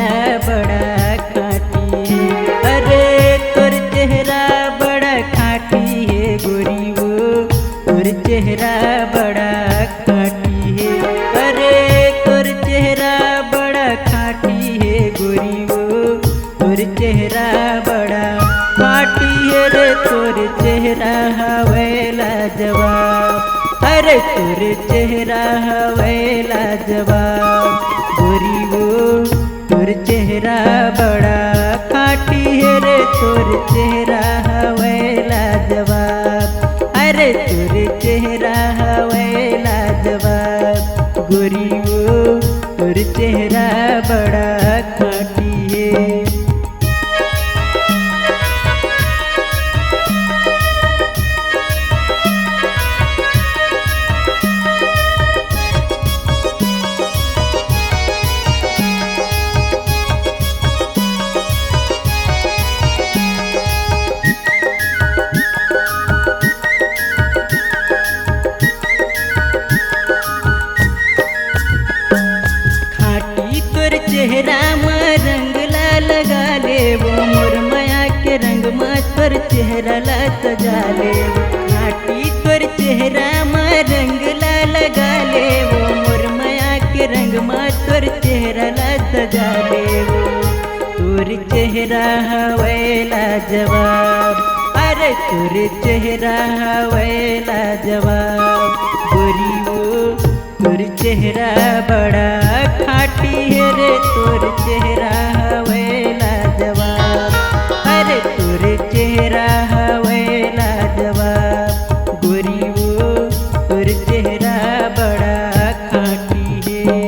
चेहरा बड़ा खाटी है। अरे तोर चेहरा बड़ा खाटी है गोरी वो, तोर चेहरा बड़ा खाटी है। अरे तोर चेहरा बड़ा खाटी है गोरी वो, तोर चेहरा बड़ा खाटी है रे, तोर चेहरा हवे लाजवाब। अरे तोर चेहरा हवे लाजवाब गोरी वो, तोर चेहरा बड़ा खाटी है रे, तोर चेहरा हवे लाजवाब। अरे तोर चेहरा हवे लाजवाब गोरी वो, तोर चेहरा बड़ा खाटी है। चेहरा में रंग ला लगा ले वो, मोर माया के रंग में तोर चेहरा ला सजा ले वो। खाटी तोर चेहरा में रंग ला लगा ले वो, मोर माया के रंग में तोर चेहरा ला सजा ले वो। तोर चेहरा हवे लाजवाब, अरे तोर चेहरा हवे लाजवाब गोरी वो, तोर चेहरा बड़ा खाटी है रे, तोर चेहरा हवे लाजवाब। अरे तोर चेहरा हवे लाजवाब गोरी वो, तोर चेहरा बड़ा खाटी है।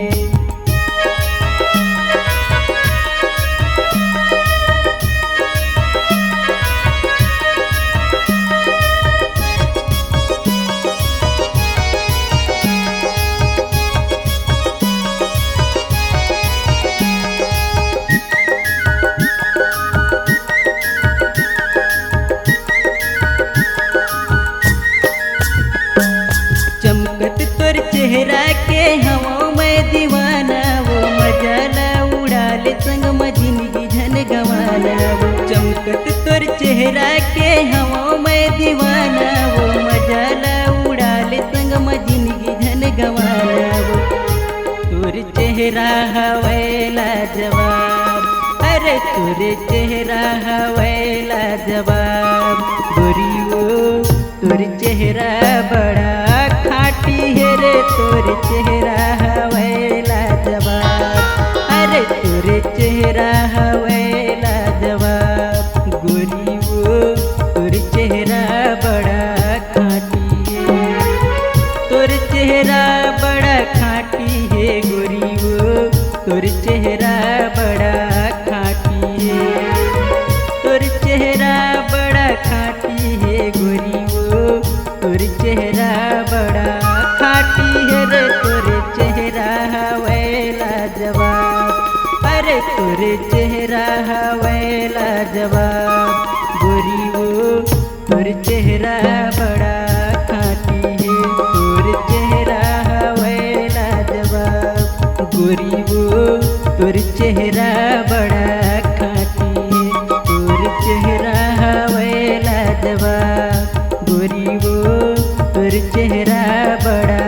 चमकत तोर चेहरा के हवा में दीवाना वो, मजा ला उड़ा ले संग में जिंदगी झन गवाना वो। चमकत तोर चेहरा के हवा में दीवाना वो, मजा ला उड़ा ले संग में जिंदगी झन गवाना वो। तोर चेहरा हवे लाजवाब, अरे तोर चेहरा हवे लाजवाब गोरी वो, तोर चेहरा बड़ा खाटी है रे, तोर चेहरा हवे लाजवाब। अरे तोर चेहरा हवे लाजवाब गोरी वो, तोर चेहरा बड़ा खाटी है। तोर चेहरा बड़ा खाटी है गोरी वो, तोर चेहरा बड़ा खाटी है। तोर चेहरा बड़ा खाटी है गोरी वो, तोर चेहरा बड़ा खाटी है रे, तोर चेहरा हवे लाजवाब। अरे तोर चेहरा हवे लाजवाब गोरी वो, तोर चेहरा बड़ा खाटी है। तोर चेहरा हवे लाजवाब गोरी वो, तोर चेहरा बड़ा खाटी है। तोर चेहरा हवे लाजवाब गोरी वो, तोर चेहरा बड़ा